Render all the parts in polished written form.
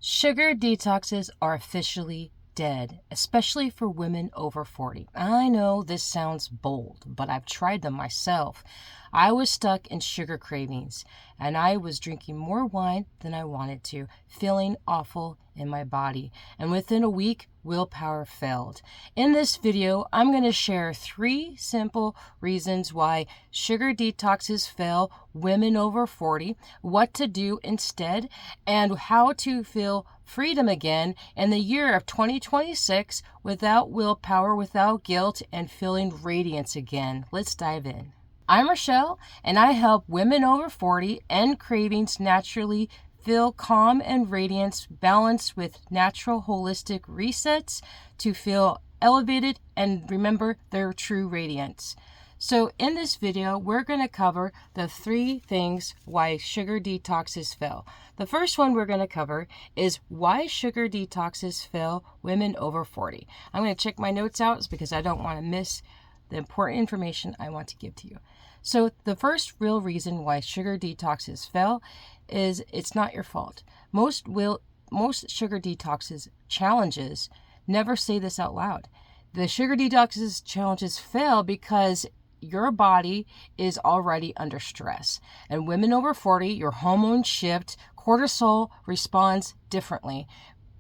Sugar detoxes are officially dead, especially for women over 40. I know this sounds bold, but I've tried them myself. I was stuck in sugar cravings, and I was drinking more wine than I wanted to, feeling awful in my body. And within a week, willpower failed. In this video, I'm going to share 3 simple reasons why sugar detoxes fail women over 40, what to do instead, and how to feel freedom again in the year of 2026 without willpower, without guilt, and feeling radiance again. Let's dive in. I'm Rochelle, and I help women over 40 end cravings naturally, feel calm and radiance, balanced with natural holistic resets to feel elevated and remember their true radiance. So in this video, we're going to cover the 3 things why sugar detoxes fail. The first one we're going to cover is why sugar detoxes fail women over 40. I'm going to check my notes out because I don't want to miss the important information I want to give to you. So the first real reason why sugar detoxes fail is it's not your fault. Most sugar detoxes challenges never say this out loud. The sugar detoxes challenges fail because your body is already under stress. And women over 40, your hormones shift, cortisol responds differently.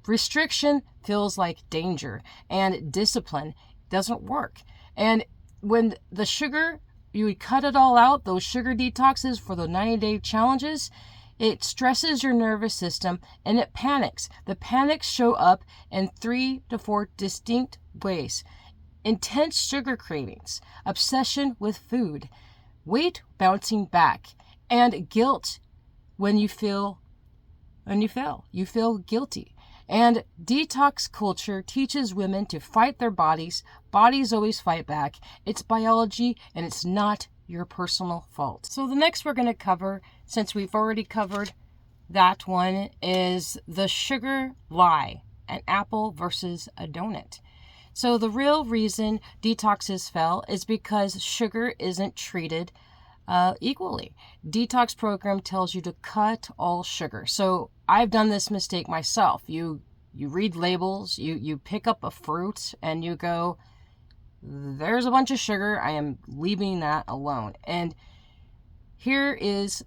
Restriction feels like danger, and discipline doesn't work. And when the sugar, you would cut it all out, those sugar detoxes for the 90-day challenges, it stresses your nervous system and it panics. The panics show up in 3 to 4 distinct ways. Intense sugar cravings, obsession with food, weight bouncing back, and guilt when you fail. You feel guilty. And detox culture teaches women to fight their bodies. Bodies always fight back. It's biology and it's not your personal fault. So the next we're going to cover, since we've already covered that one, is the sugar lie, an apple versus a donut. So the real reason detoxes fail is because sugar isn't treated equally. Detox program tells you to cut all sugar. So I've done this mistake myself. You read labels, you pick up a fruit and you go, there's a bunch of sugar, I am leaving that alone. And here is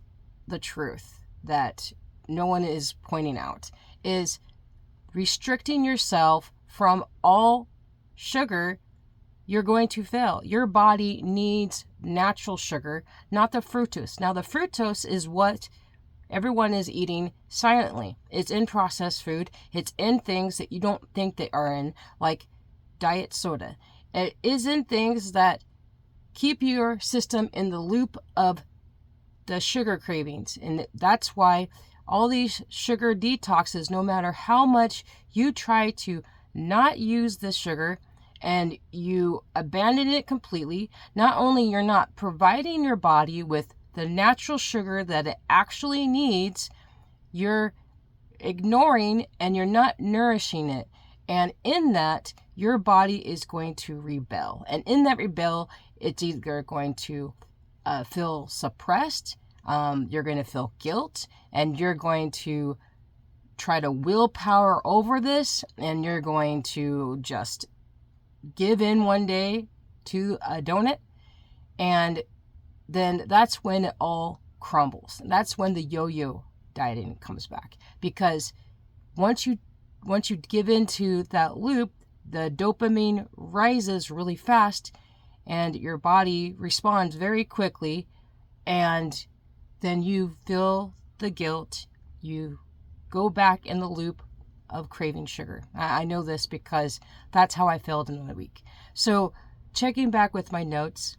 the truth that no one is pointing out, is restricting yourself from all sugar, you're going to fail. Your body needs natural sugar, not the fructose. Now, the fructose is what everyone is eating silently. It's in processed food. It's in things that you don't think they are in, like diet soda. It is in things that keep your system in the loop of the sugar cravings. And that's why all these sugar detoxes, no matter how much you try to not use the sugar and you abandon it completely, not only you're not providing your body with the natural sugar that it actually needs, you're ignoring and you're not nourishing it. And in that, your body is going to rebel. And in that rebel, it's either going to feel suppressed, you're going to feel guilt, and you're going to try to willpower over this, and you're going to just give in one day to a donut, and then that's when it all crumbles. That's when the yo-yo dieting comes back, because once you give into that loop, the dopamine rises really fast and your body responds very quickly, and then you feel the guilt. You go back in the loop of craving sugar. I know this because that's how I failed in a week. So checking back with my notes,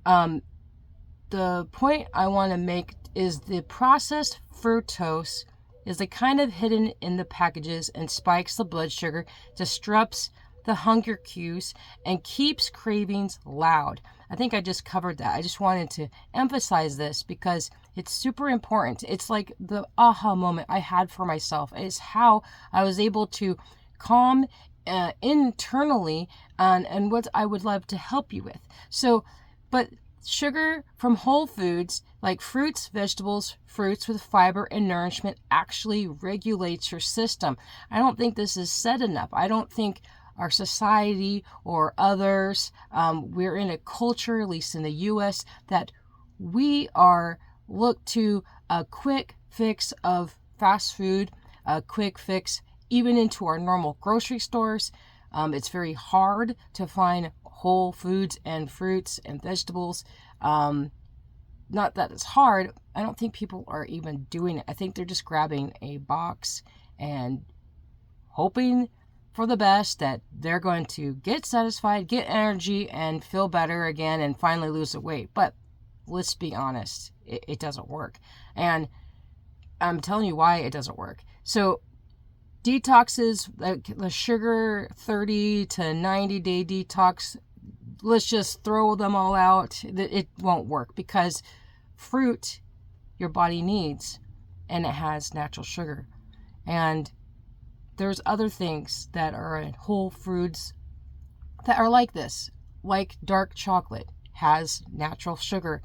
the point I want to make is the processed fructose is the kind of hidden in the packages and spikes the blood sugar, disrupts the hunger cues, and keeps cravings loud. I think I just covered that. I just wanted to emphasize this because it's super important. It's like the aha moment I had for myself. It's how I was able to calm internally and what I would love to help you with. So, but sugar from whole foods Like fruits, vegetables, fruits with fiber and nourishment actually regulates your system. I don't think this is said enough. I don't think our society or others, we're in a culture, at least in the U.S., that we are looked to a quick fix of fast food, a quick fix even into our normal grocery stores. It's very hard to find whole foods and fruits and vegetables. Not that it's hard. I don't think people are even doing it. I think they're just grabbing a box and hoping for the best that they're going to get satisfied, get energy, and feel better again and finally lose the weight. But let's be honest, it doesn't work. And I'm telling you why it doesn't work. So detoxes, like the sugar 30 to 90 day detox, let's just throw them all out. It won't work because fruit your body needs, and it has natural sugar. And there's other things that are in whole foods that are like this, like dark chocolate has natural sugar,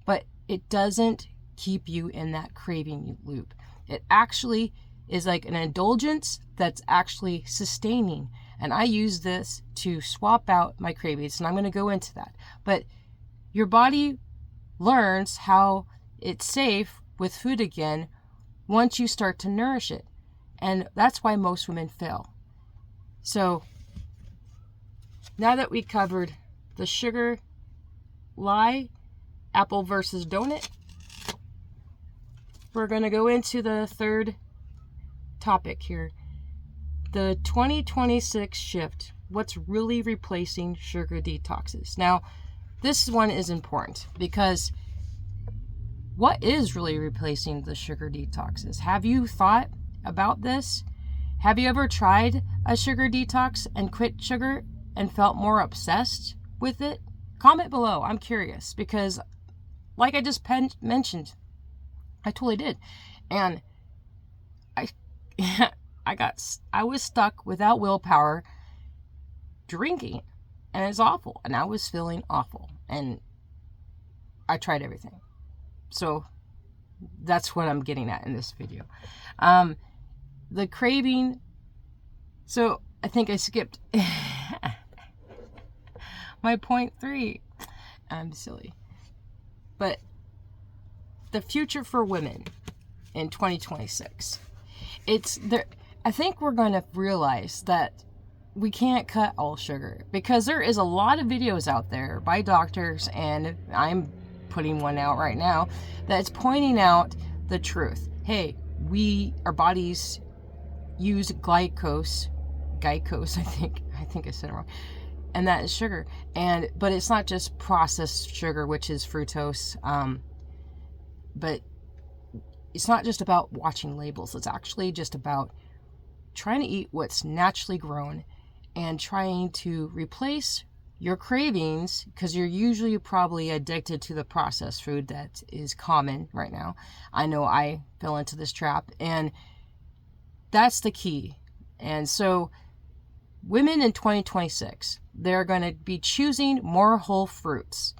but it doesn't keep you in that craving loop. It actually is like an indulgence that's actually sustaining. And I use this to swap out my cravings, and I'm going to go into that. But your body learns how it's safe with food again once you start to nourish it. And that's why most women fail. So now that we covered the sugar lie, apple versus donut, we're going to go into the third topic here. The 2026 shift. What's really replacing sugar detoxes? Now, this one is important because what is really replacing the sugar detoxes? Have you thought about this? Have you ever tried a sugar detox and quit sugar and felt more obsessed with it? Comment below. I'm curious because, like I just mentioned, I totally did. And I was stuck without willpower drinking, and it's awful, and I was feeling awful, and I tried everything. So that's what I'm getting at in this video. The craving. So I think I skipped my point 3. I'm silly. But the future for women in 2026. It's there. I think we're going to realize that we can't cut all sugar because there is a lot of videos out there by doctors, and I'm putting one out right now that's pointing out the truth. Hey, our bodies use glycose, I think I said it wrong, and that is sugar. But it's not just processed sugar, which is fructose. But it's not just about watching labels. It's actually just about trying to eat what's naturally grown and trying to replace your cravings, because you're usually probably addicted to the processed food that is common right now. I know I fell into this trap, and that's the key. And so women in 2026, they're going to be choosing more whole fruits.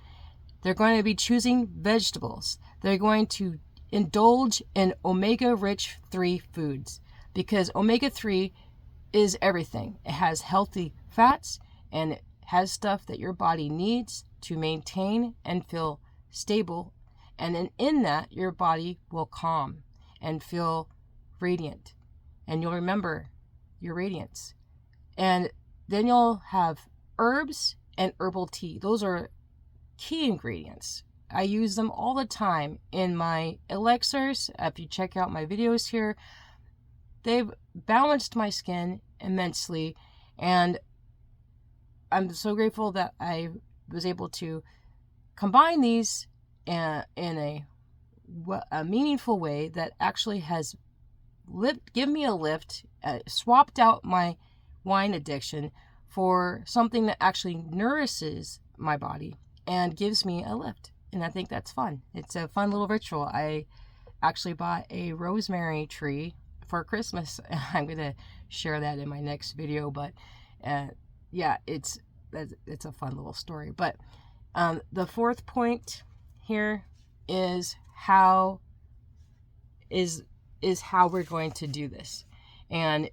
They're going to be choosing vegetables. They're going to indulge in omega-rich 3 foods, because omega-3 is everything. It has healthy fats, and it has stuff that your body needs to maintain and feel stable. And then in that, your body will calm and feel radiant. And you'll remember your radiance. And then you'll have herbs and herbal tea. Those are key ingredients. I use them all the time in my elixirs. If you check out my videos here, they've balanced my skin immensely, and I'm so grateful that I was able to combine these in a meaningful way that actually has given me a lift, swapped out my wine addiction for something that actually nourishes my body and gives me a lift. And I think that's fun. It's a fun little ritual. I actually bought a rosemary tree for Christmas. I'm going to share that in my next video, but yeah, it's a fun little story. But the fourth point here is how how we're going to do this. And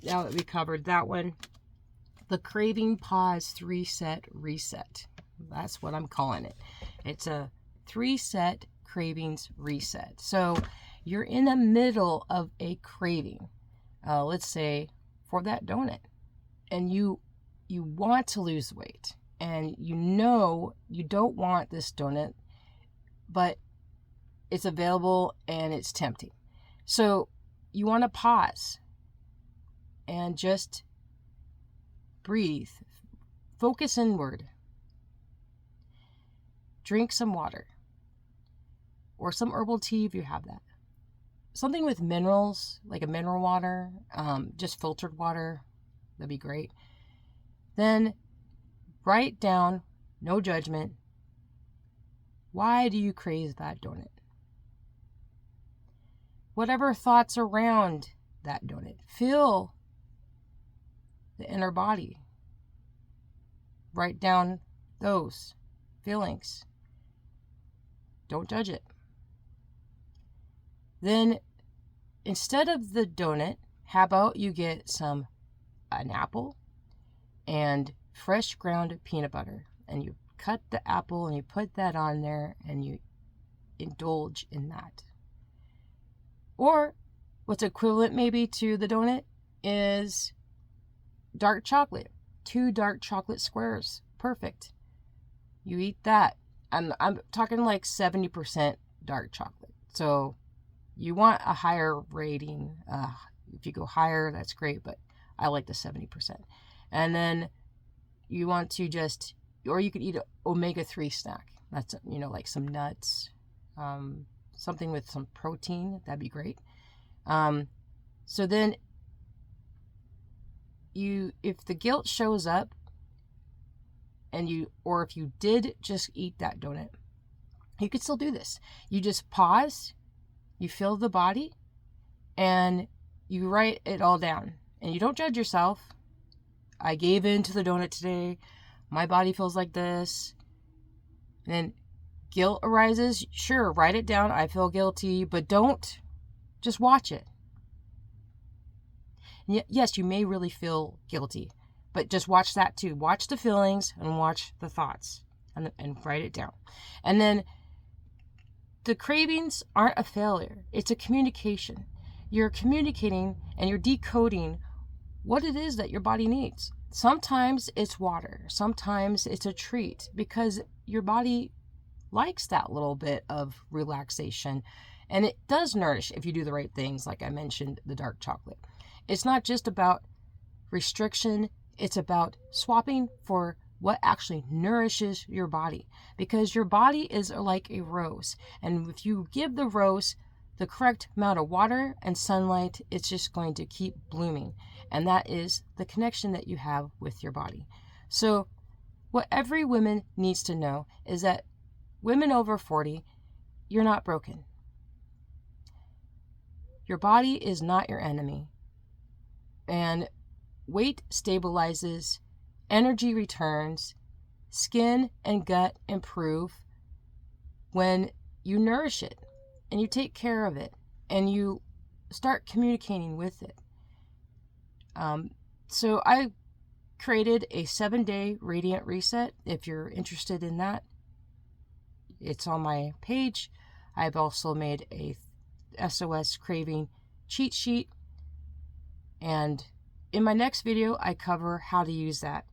now that we covered that one, the craving pause 3-set reset. That's what I'm calling it. It's a 3-set cravings reset. So you're in the middle of a craving, let's say for that donut, and you want to lose weight, and you know you don't want this donut, but it's available and it's tempting. So you want to pause and just breathe, focus inward, drink some water or some herbal tea if you have that. Something with minerals, like a mineral water, just filtered water, that'd be great. Then write down, no judgment, why do you crave that donut? Whatever thoughts around that donut, feel the inner body. Write down those feelings. Don't judge it. Then, instead of the donut, how about you get an apple and fresh ground peanut butter, and you cut the apple and you put that on there and you indulge in that. Or what's equivalent maybe to the donut is dark chocolate. 2 dark chocolate squares. Perfect. You eat that. I'm talking like 70% dark chocolate. So you want a higher rating. If you go higher, that's great, but I like the 70%. And then you want to or you could eat an omega-3 snack. That's, like some nuts, something with some protein. That'd be great. So then if the guilt shows up or if you did just eat that donut, you could still do this. You just pause, you feel the body, and you write it all down. And you don't judge yourself. I gave in to the donut today. My body feels like this. And then guilt arises. Sure, write it down. I feel guilty, but don't just watch it. And yes, you may really feel guilty, but just watch that too. Watch the feelings and watch the thoughts and write it down. And then the cravings aren't a failure. It's a communication. You're communicating and you're decoding what it is that your body needs. Sometimes it's water. Sometimes it's a treat, because your body likes that little bit of relaxation. And it does nourish if you do the right things, like I mentioned, the dark chocolate. It's not just about restriction. It's about swapping for what actually nourishes your body, because your body is like a rose. And if you give the rose the correct amount of water and sunlight, it's just going to keep blooming. And that is the connection that you have with your body. So what every woman needs to know is that women over 40, you're not broken. Your body is not your enemy. And weight stabilizes, energy returns, skin and gut improve when you nourish it and you take care of it and you start communicating with it. So I created a 7-day radiant reset. If you're interested in that, it's on my page. I've also made a SOS craving cheat sheet. And in my next video, I cover how to use that.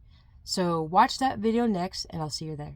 So watch that video next, and I'll see you there.